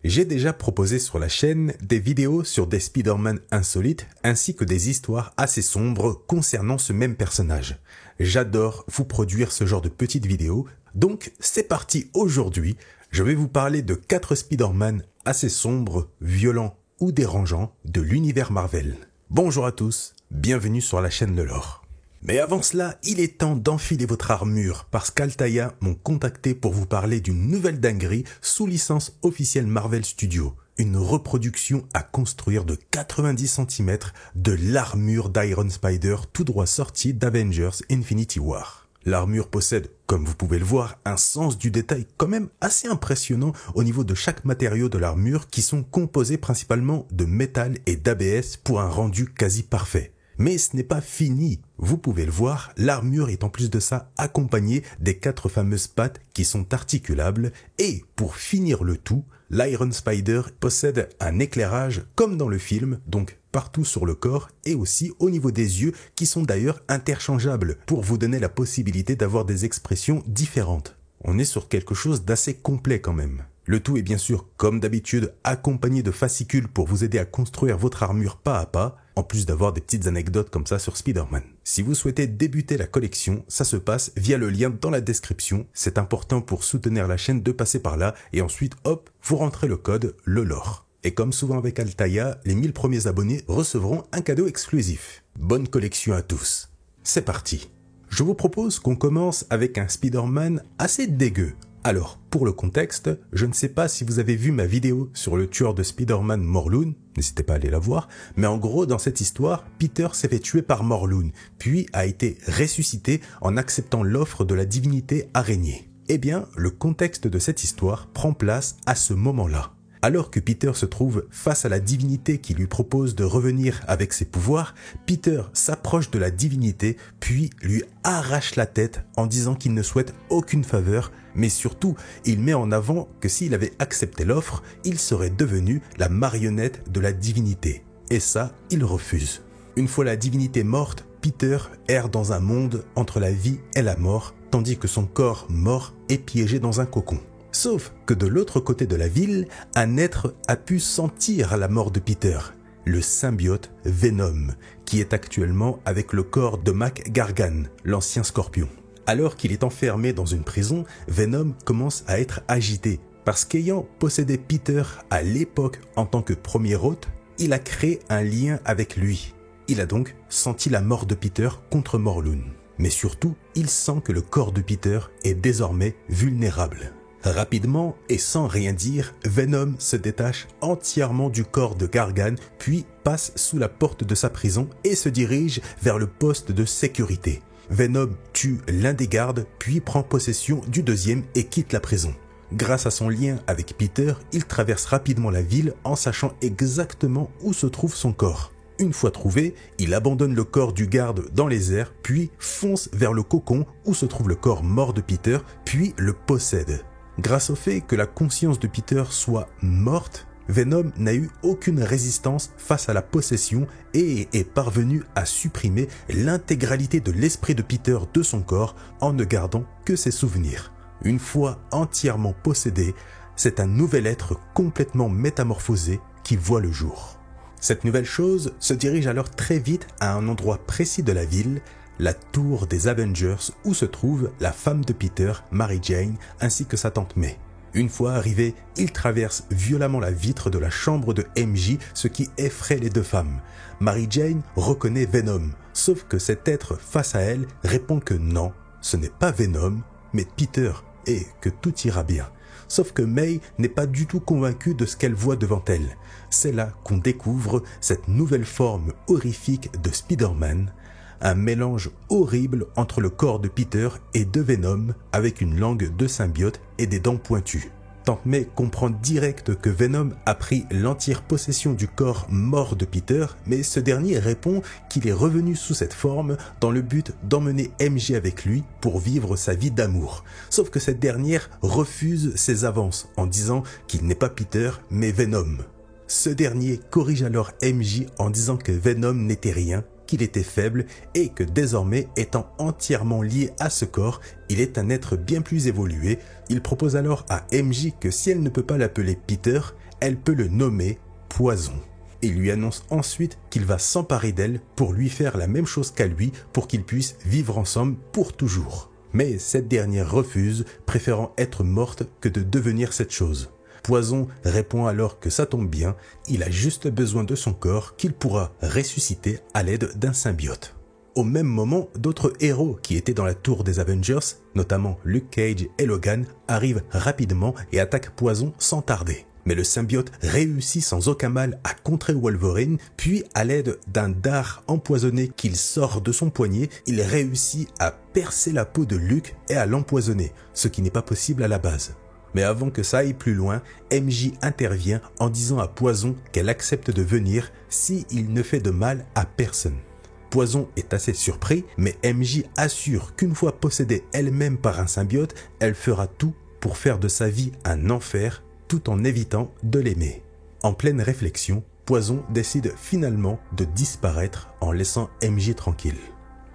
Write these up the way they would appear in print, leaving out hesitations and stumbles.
J'ai déjà proposé sur la chaîne des vidéos sur des Spider-Man insolites ainsi que des histoires assez sombres concernant ce même personnage. J'adore vous produire ce genre de petites vidéos, donc c'est parti aujourd'hui. Je vais vous parler de 4 Spider-Man assez sombres, violents ou dérangeants de l'univers Marvel. Bonjour à tous, bienvenue sur la chaîne de l'Or. Mais avant cela, il est temps d'enfiler votre armure parce qu'Altaya m'ont contacté pour vous parler d'une nouvelle dinguerie sous licence officielle Marvel Studios. Une reproduction à construire de 90 cm de l'armure d'Iron Spider tout droit sortie d'Avengers Infinity War. L'armure possède, comme vous pouvez le voir, un sens du détail quand même assez impressionnant au niveau de chaque matériau de l'armure qui sont composés principalement de métal et d'ABS pour un rendu quasi parfait. Mais ce n'est pas fini. Vous pouvez le voir, l'armure est en plus de ça accompagnée des 4 fameuses pattes qui sont articulables et pour finir le tout, l'Iron Spider possède un éclairage comme dans le film, donc partout sur le corps et aussi au niveau des yeux qui sont d'ailleurs interchangeables pour vous donner la possibilité d'avoir des expressions différentes. On est sur quelque chose d'assez complet quand même. Le tout est bien sûr, comme d'habitude, accompagné de fascicules pour vous aider à construire votre armure pas à pas, en plus d'avoir des petites anecdotes comme ça sur Spider-Man. Si vous souhaitez débuter la collection, ça se passe via le lien dans la description. C'est important pour soutenir la chaîne de passer par là et ensuite, hop, vous rentrez le code LELOR. Et comme souvent avec Altaya, les 1000 premiers abonnés recevront un cadeau exclusif. Bonne collection à tous. C'est parti. Je vous propose qu'on commence avec un Spider-Man assez dégueu. Alors, pour le contexte, je ne sais pas si vous avez vu ma vidéo sur le tueur de Spider-Man Morlun, n'hésitez pas à aller la voir, mais en gros, dans cette histoire, Peter s'est fait tuer par Morlun, puis a été ressuscité en acceptant l'offre de la divinité araignée. Eh bien, le contexte de cette histoire prend place à ce moment-là. Alors que Peter se trouve face à la divinité qui lui propose de revenir avec ses pouvoirs, Peter s'approche de la divinité puis lui arrache la tête en disant qu'il ne souhaite aucune faveur, mais surtout, il met en avant que s'il avait accepté l'offre, il serait devenu la marionnette de la divinité. Et ça, il refuse. Une fois la divinité morte, Peter erre dans un monde entre la vie et la mort, tandis que son corps mort est piégé dans un cocon. Sauf que de l'autre côté de la ville, un être a pu sentir la mort de Peter, le symbiote Venom, qui est actuellement avec le corps de Mac Gargan, l'ancien Scorpion. Alors qu'il est enfermé dans une prison, Venom commence à être agité, parce qu'ayant possédé Peter à l'époque en tant que premier hôte, il a créé un lien avec lui. Il a donc senti la mort de Peter contre Morlun. Mais surtout, il sent que le corps de Peter est désormais vulnérable. Rapidement et sans rien dire, Venom se détache entièrement du corps de Gargan, puis passe sous la porte de sa prison et se dirige vers le poste de sécurité. Venom tue l'un des gardes, puis prend possession du deuxième et quitte la prison. Grâce à son lien avec Peter, il traverse rapidement la ville en sachant exactement où se trouve son corps. Une fois trouvé, il abandonne le corps du garde dans les airs, puis fonce vers le cocon où se trouve le corps mort de Peter, puis le possède. Grâce au fait que la conscience de Peter soit morte, Venom n'a eu aucune résistance face à la possession et est parvenu à supprimer l'intégralité de l'esprit de Peter de son corps en ne gardant que ses souvenirs. Une fois entièrement possédé, c'est un nouvel être complètement métamorphosé qui voit le jour. Cette nouvelle chose se dirige alors très vite à un endroit précis de la ville, la tour des Avengers où se trouve la femme de Peter, Mary Jane, ainsi que sa tante May. Une fois arrivé, il traverse violemment la vitre de la chambre de MJ, ce qui effraie les deux femmes. Mary Jane reconnaît Venom, sauf que cet être face à elle répond que non, ce n'est pas Venom, mais Peter, et que tout ira bien. Sauf que May n'est pas du tout convaincue de ce qu'elle voit devant elle. C'est là qu'on découvre cette nouvelle forme horrifique de Spider-Man, un mélange horrible entre le corps de Peter et de Venom avec une langue de symbiote et des dents pointues. Tante May comprend direct que Venom a pris l'entière possession du corps mort de Peter, mais ce dernier répond qu'il est revenu sous cette forme dans le but d'emmener MJ avec lui pour vivre sa vie d'amour. Sauf que cette dernière refuse ses avances en disant qu'il n'est pas Peter mais Venom. Ce dernier corrige alors MJ en disant que Venom n'était rien, qu'il était faible et que désormais, étant entièrement lié à ce corps, il est un être bien plus évolué. Il propose alors à MJ que si elle ne peut pas l'appeler Peter, elle peut le nommer Poison. Il lui annonce ensuite qu'il va s'emparer d'elle pour lui faire la même chose qu'à lui pour qu'ils puissent vivre ensemble pour toujours. Mais cette dernière refuse, préférant être morte que de devenir cette chose. Poison répond alors que ça tombe bien, il a juste besoin de son corps qu'il pourra ressusciter à l'aide d'un symbiote. Au même moment, d'autres héros qui étaient dans la tour des Avengers, notamment Luke Cage et Logan, arrivent rapidement et attaquent Poison sans tarder. Mais le symbiote réussit sans aucun mal à contrer Wolverine, puis à l'aide d'un dard empoisonné qu'il sort de son poignet, il réussit à percer la peau de Luke et à l'empoisonner, ce qui n'est pas possible à la base. Mais avant que ça aille plus loin, MJ intervient en disant à Poison qu'elle accepte de venir si il ne fait de mal à personne. Poison est assez surpris, mais MJ assure qu'une fois possédée elle-même par un symbiote, elle fera tout pour faire de sa vie un enfer tout en évitant de l'aimer. En pleine réflexion, Poison décide finalement de disparaître en laissant MJ tranquille.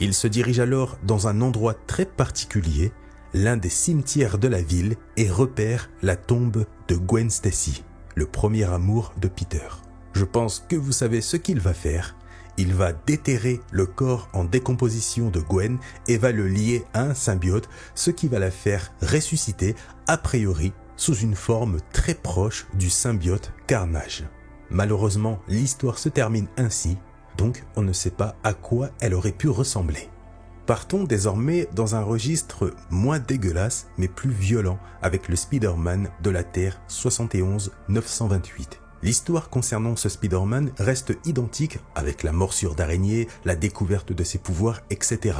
Il se dirige alors dans un endroit très particulier, l'un des cimetières de la ville, et repère la tombe de Gwen Stacy, le premier amour de Peter. Je pense que vous savez ce qu'il va faire. Il va déterrer le corps en décomposition de Gwen et va le lier à un symbiote, ce qui va la faire ressusciter, a priori, sous une forme très proche du symbiote Carnage. Malheureusement, l'histoire se termine ainsi, donc on ne sait pas à quoi elle aurait pu ressembler. Partons désormais dans un registre moins dégueulasse mais plus violent avec le Spider-Man de la Terre 71-928. L'histoire concernant ce Spider-Man reste identique avec la morsure d'araignée, la découverte de ses pouvoirs, etc.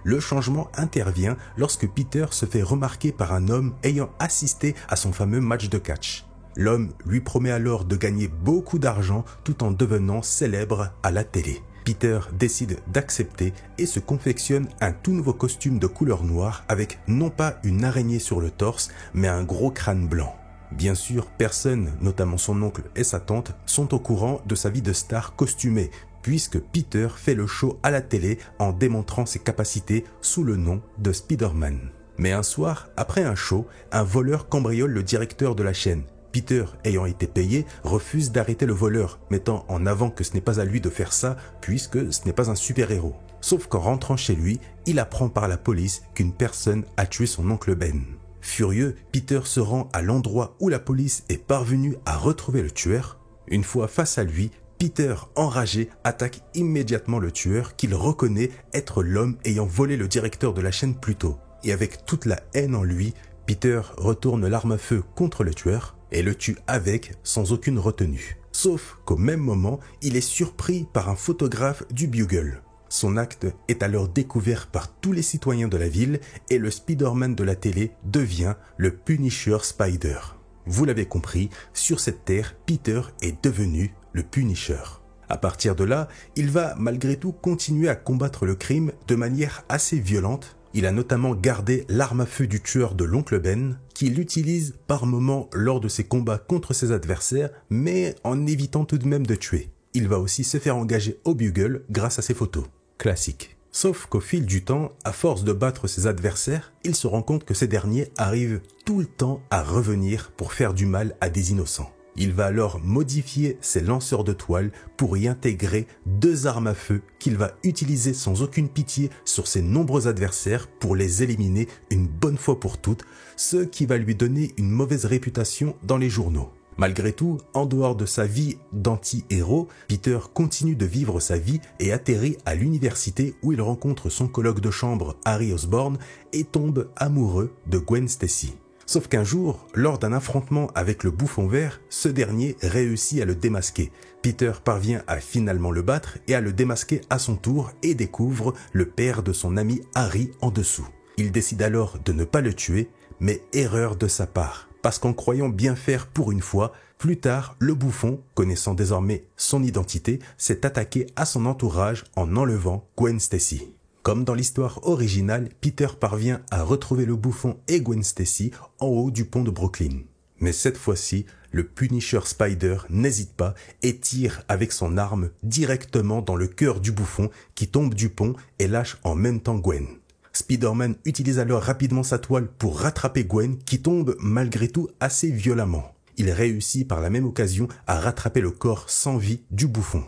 Le changement intervient lorsque Peter se fait remarquer par un homme ayant assisté à son fameux match de catch. L'homme lui promet alors de gagner beaucoup d'argent tout en devenant célèbre à la télé. Peter décide d'accepter et se confectionne un tout nouveau costume de couleur noire avec non pas une araignée sur le torse, mais un gros crâne blanc. Bien sûr, personne, notamment son oncle et sa tante, sont au courant de sa vie de star costumée, puisque Peter fait le show à la télé en démontrant ses capacités sous le nom de Spider-Man. Mais un soir, après un show, un voleur cambriole le directeur de la chaîne. Peter, ayant été payé, refuse d'arrêter le voleur, mettant en avant que ce n'est pas à lui de faire ça, puisque ce n'est pas un super-héros. Sauf qu'en rentrant chez lui, il apprend par la police qu'une personne a tué son oncle Ben. Furieux, Peter se rend à l'endroit où la police est parvenue à retrouver le tueur. Une fois face à lui, Peter, enragé, attaque immédiatement le tueur qu'il reconnaît être l'homme ayant volé le directeur de la chaîne plus tôt. Et avec toute la haine en lui, Peter retourne l'arme à feu contre le tueur et le tue avec, sans aucune retenue. Sauf qu'au même moment, il est surpris par un photographe du Bugle. Son acte est alors découvert par tous les citoyens de la ville et le Spider-Man de la télé devient le Punisher Spider. Vous l'avez compris, sur cette terre, Peter est devenu le Punisher. À partir de là, il va malgré tout continuer à combattre le crime de manière assez violente. Il a notamment gardé l'arme à feu du tueur de l'oncle Ben, qu'il utilise par moments lors de ses combats contre ses adversaires, mais en évitant tout de même de tuer. Il va aussi se faire engager au Bugle grâce à ses photos. Classique. Sauf qu'au fil du temps, à force de battre ses adversaires, il se rend compte que ces derniers arrivent tout le temps à revenir pour faire du mal à des innocents. Il va alors modifier ses lanceurs de toile pour y intégrer 2 armes à feu qu'il va utiliser sans aucune pitié sur ses nombreux adversaires pour les éliminer une bonne fois pour toutes, ce qui va lui donner une mauvaise réputation dans les journaux. Malgré tout, en dehors de sa vie d'anti-héros, Peter continue de vivre sa vie et atterrit à l'université où il rencontre son coloc de chambre Harry Osborn et tombe amoureux de Gwen Stacy. Sauf qu'un jour, lors d'un affrontement avec le bouffon vert, ce dernier réussit à le démasquer. Peter parvient à finalement le battre et à le démasquer à son tour et découvre le père de son ami Harry en dessous. Il décide alors de ne pas le tuer, mais erreur de sa part. Parce qu'en croyant bien faire pour une fois, plus tard, le bouffon, connaissant désormais son identité, s'est attaqué à son entourage en enlevant Gwen Stacy. Comme dans l'histoire originale, Peter parvient à retrouver le bouffon et Gwen Stacy en haut du pont de Brooklyn. Mais cette fois-ci, le Punisher Spider n'hésite pas et tire avec son arme directement dans le cœur du bouffon qui tombe du pont et lâche en même temps Gwen. Spider-Man utilise alors rapidement sa toile pour rattraper Gwen qui tombe malgré tout assez violemment. il réussit par la même occasion à rattraper le corps sans vie du bouffon.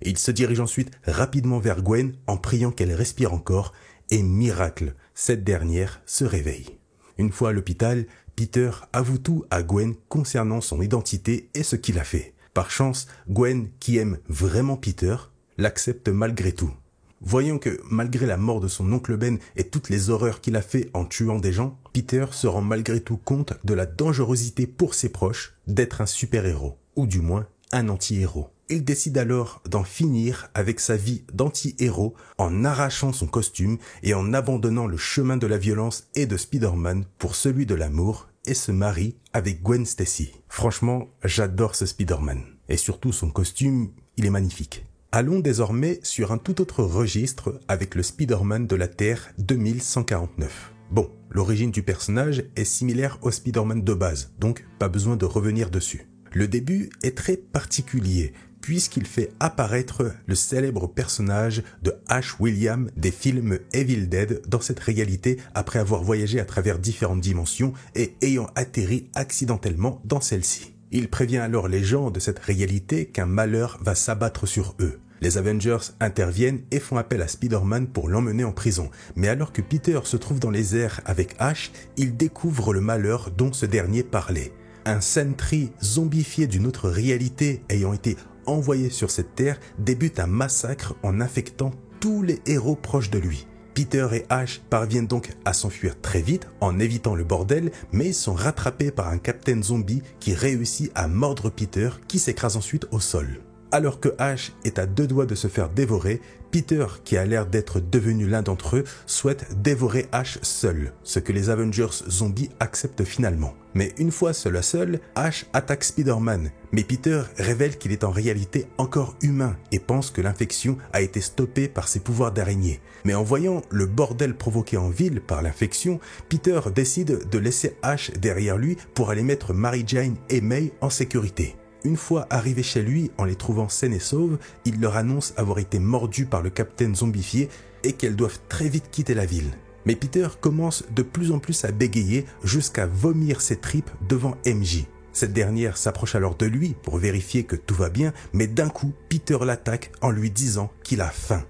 Il se dirige ensuite rapidement vers Gwen en priant qu'elle respire encore et miracle, cette dernière se réveille. Une fois à l'hôpital, Peter avoue tout à Gwen concernant son identité et ce qu'il a fait. Par chance, Gwen, qui aime vraiment Peter, l'accepte malgré tout. Voyant que malgré la mort de son oncle Ben et toutes les horreurs qu'il a fait en tuant des gens, Peter se rend malgré tout compte de la dangerosité pour ses proches d'être un super-héros, ou du moins un anti-héros. Il décide alors d'en finir avec sa vie d'anti-héros en arrachant son costume et en abandonnant le chemin de la violence et de Spider-Man pour celui de l'amour et se marie avec Gwen Stacy. Franchement, j'adore ce Spider-Man. Et surtout son costume, il est magnifique. Allons désormais sur un tout autre registre avec le Spider-Man de la Terre 2149. Bon, l'origine du personnage est similaire au Spider-Man de base, donc pas besoin de revenir dessus. Le début est très particulier, puisqu'il fait apparaître le célèbre personnage de Ash William des films Evil Dead dans cette réalité après avoir voyagé à travers différentes dimensions et ayant atterri accidentellement dans celle-ci. Il prévient alors les gens de cette réalité qu'un malheur va s'abattre sur eux. Les Avengers interviennent et font appel à Spider-Man pour l'emmener en prison. Mais alors que Peter se trouve dans les airs avec Ash, il découvre le malheur dont ce dernier parlait. Un Sentry zombifié d'une autre réalité ayant été envoyé sur cette terre débute un massacre en infectant tous les héros proches de lui. Peter et Ash parviennent donc à s'enfuir très vite en évitant le bordel, mais ils sont rattrapés par un Captain Zombie qui réussit à mordre Peter qui s'écrase ensuite au sol. Alors que Ash est à deux doigts de se faire dévorer, Peter, qui a l'air d'être devenu l'un d'entre eux, souhaite dévorer Ash seul, ce que les Avengers zombies acceptent finalement. Mais une fois seul à seul, Ash attaque Spider-Man, mais Peter révèle qu'il est en réalité encore humain et pense que l'infection a été stoppée par ses pouvoirs d'araignée. Mais en voyant le bordel provoqué en ville par l'infection, Peter décide de laisser Ash derrière lui pour aller mettre Mary Jane et May en sécurité. Une fois arrivés chez lui, en les trouvant saines et sauves, il leur annonce avoir été mordu par le Capitaine zombifié et qu'elles doivent très vite quitter la ville. Mais Peter commence de plus en plus à bégayer jusqu'à vomir ses tripes devant MJ. Cette dernière s'approche alors de lui pour vérifier que tout va bien, mais d'un coup, Peter l'attaque en lui disant qu'il a faim.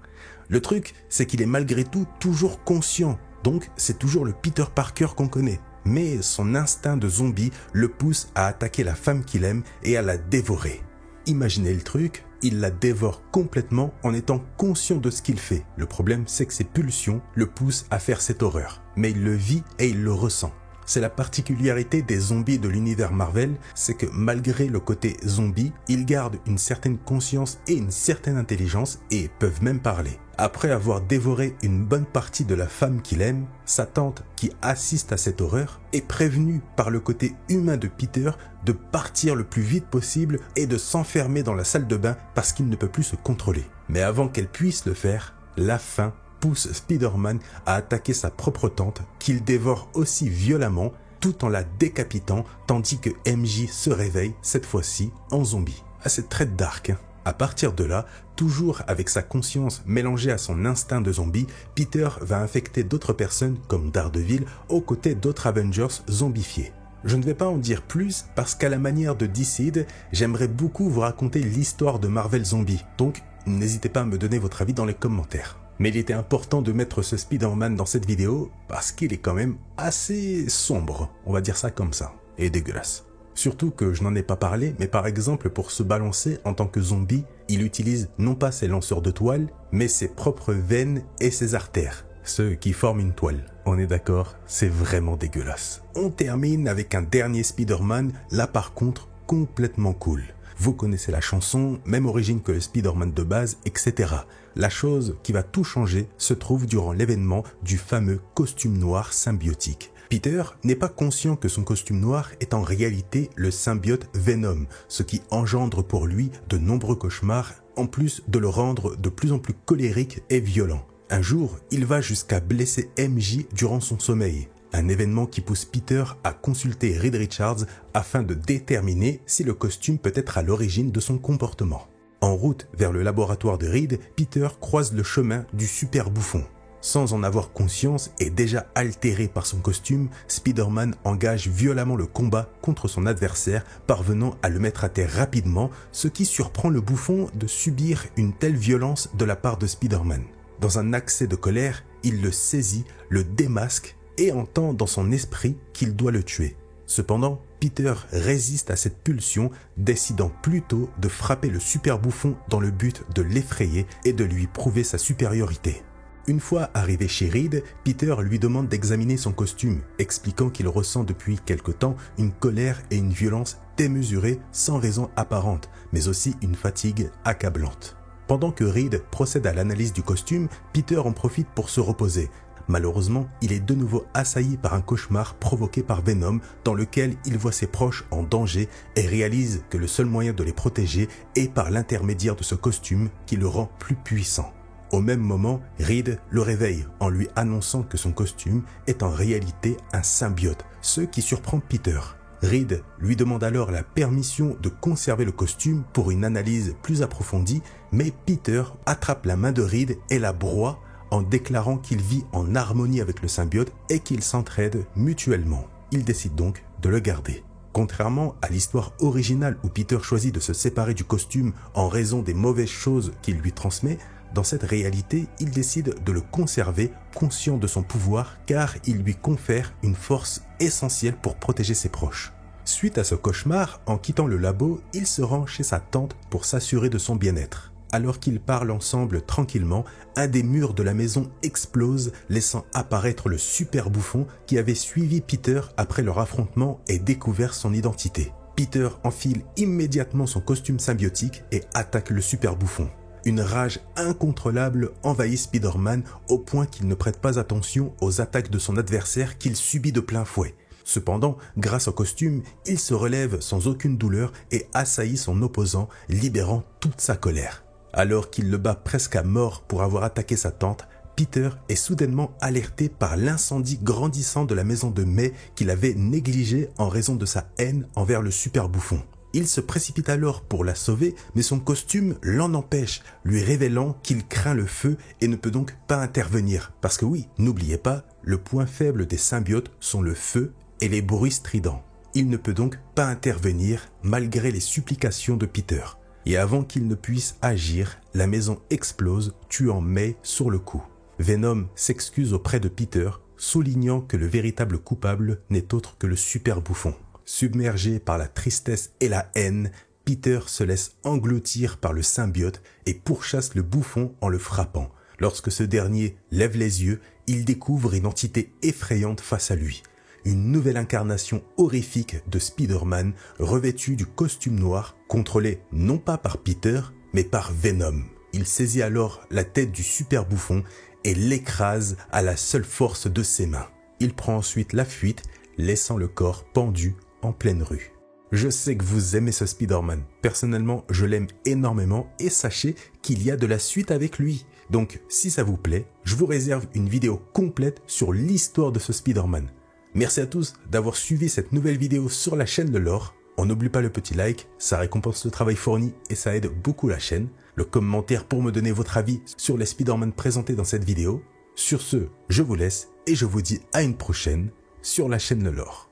Le truc, c'est qu'il est malgré tout toujours conscient, donc c'est toujours le Peter Parker qu'on connaît. Mais son instinct de zombie le pousse à attaquer la femme qu'il aime et à la dévorer. Imaginez le truc, il la dévore complètement en étant conscient de ce qu'il fait. Le problème, c'est que ses pulsions le poussent à faire cette horreur. Mais il le vit et il le ressent. C'est la particularité des zombies de l'univers Marvel, c'est que malgré le côté zombie, ils gardent une certaine conscience et une certaine intelligence et peuvent même parler. Après avoir dévoré une bonne partie de la femme qu'il aime, sa tante qui assiste à cette horreur est prévenue par le côté humain de Peter de partir le plus vite possible et de s'enfermer dans la salle de bain parce qu'il ne peut plus se contrôler. Mais avant qu'elle puisse le faire, la faim pousse Spider-Man à attaquer sa propre tante qu'il dévore aussi violemment tout en la décapitant tandis que MJ se réveille cette fois-ci en zombie. Ah, c'est très dark, hein. À partir de là, toujours avec sa conscience mélangée à son instinct de zombie, Peter va infecter d'autres personnes comme Daredevil aux côtés d'autres Avengers zombifiés. Je ne vais pas en dire plus parce qu'à la manière de Decide, j'aimerais beaucoup vous raconter l'histoire de Marvel Zombie, donc n'hésitez pas à me donner votre avis dans les commentaires. Mais il était important de mettre ce Spider-Man dans cette vidéo parce qu'il est quand même assez sombre, on va dire ça comme ça, et dégueulasse. Surtout que je n'en ai pas parlé, mais par exemple pour se balancer en tant que zombie, il utilise non pas ses lanceurs de toile, mais ses propres veines et ses artères, ceux qui forment une toile. On est d'accord, c'est vraiment dégueulasse. On termine avec un dernier Spider-Man, là par contre complètement cool. Vous connaissez la chanson, même origine que le Spider-Man de base, etc. La chose qui va tout changer se trouve durant l'événement du fameux costume noir symbiotique. Peter n'est pas conscient que son costume noir est en réalité le symbiote Venom, ce qui engendre pour lui de nombreux cauchemars, en plus de le rendre de plus en plus colérique et violent. Un jour, il va jusqu'à blesser MJ durant son sommeil. Un événement qui pousse Peter à consulter Reed Richards afin de déterminer si le costume peut être à l'origine de son comportement. En route vers le laboratoire de Reed, Peter croise le chemin du super bouffon. Sans en avoir conscience et déjà altéré par son costume, Spider-Man engage violemment le combat contre son adversaire, parvenant à le mettre à terre rapidement, ce qui surprend le bouffon de subir une telle violence de la part de Spider-Man. Dans un accès de colère, il le saisit, le démasque et entend dans son esprit qu'il doit le tuer. Cependant, Peter résiste à cette pulsion, décidant plutôt de frapper le super bouffon dans le but de l'effrayer et de lui prouver sa supériorité. Une fois arrivé chez Reed, Peter lui demande d'examiner son costume, expliquant qu'il ressent depuis quelque temps une colère et une violence démesurées sans raison apparente, mais aussi une fatigue accablante. Pendant que Reed procède à l'analyse du costume, Peter en profite pour se reposer. Malheureusement, il est de nouveau assailli par un cauchemar provoqué par Venom, dans lequel il voit ses proches en danger et réalise que le seul moyen de les protéger est par l'intermédiaire de ce costume qui le rend plus puissant. Au même moment, Reed le réveille en lui annonçant que son costume est en réalité un symbiote, ce qui surprend Peter. Reed lui demande alors la permission de conserver le costume pour une analyse plus approfondie, mais Peter attrape la main de Reed et la broie en déclarant qu'il vit en harmonie avec le symbiote et qu'ils s'entraident mutuellement. Il décide donc de le garder. Contrairement à l'histoire originale où Peter choisit de se séparer du costume en raison des mauvaises choses qu'il lui transmet, dans cette réalité, il décide de le conserver, conscient de son pouvoir, car il lui confère une force essentielle pour protéger ses proches. Suite à ce cauchemar, en quittant le labo, il se rend chez sa tante pour s'assurer de son bien-être. Alors qu'ils parlent ensemble tranquillement, un des murs de la maison explose, laissant apparaître le super bouffon qui avait suivi Peter après leur affrontement et découvert son identité. Peter enfile immédiatement son costume symbiotique et attaque le super bouffon. Une rage incontrôlable envahit Spider-Man au point qu'il ne prête pas attention aux attaques de son adversaire qu'il subit de plein fouet. Cependant, grâce au costume, il se relève sans aucune douleur et assaillit son opposant, libérant toute sa colère. Alors qu'il le bat presque à mort pour avoir attaqué sa tante, Peter est soudainement alerté par l'incendie grandissant de la maison de May qu'il avait négligée en raison de sa haine envers le super bouffon. Il se précipite alors pour la sauver, mais son costume l'en empêche, lui révélant qu'il craint le feu et ne peut donc pas intervenir. Parce que oui, n'oubliez pas, le point faible des symbiotes sont le feu et les bruits stridents. Il ne peut donc pas intervenir malgré les supplications de Peter. Et avant qu'il ne puisse agir, la maison explose, tuant May sur le coup. Venom s'excuse auprès de Peter, soulignant que le véritable coupable n'est autre que le super bouffon. Submergé par la tristesse et la haine, Peter se laisse engloutir par le symbiote et pourchasse le bouffon en le frappant. Lorsque ce dernier lève les yeux, il découvre une entité effrayante face à lui. Une nouvelle incarnation horrifique de Spider-Man revêtue du costume noir, contrôlé non pas par Peter, mais par Venom. Il saisit alors la tête du super bouffon et l'écrase à la seule force de ses mains. Il prend ensuite la fuite, laissant le corps pendu en pleine rue. Je sais que vous aimez ce Spider-Man. Personnellement, je l'aime énormément et sachez qu'il y a de la suite avec lui. Donc, si ça vous plaît, je vous réserve une vidéo complète sur l'histoire de ce Spider-Man. Merci à tous d'avoir suivi cette nouvelle vidéo sur la chaîne de Lore. On n'oublie pas le petit like, ça récompense le travail fourni et ça aide beaucoup la chaîne. Le commentaire pour me donner votre avis sur les Spider-Man présentés dans cette vidéo. Sur ce, je vous laisse et je vous dis à une prochaine sur la chaîne de Lore.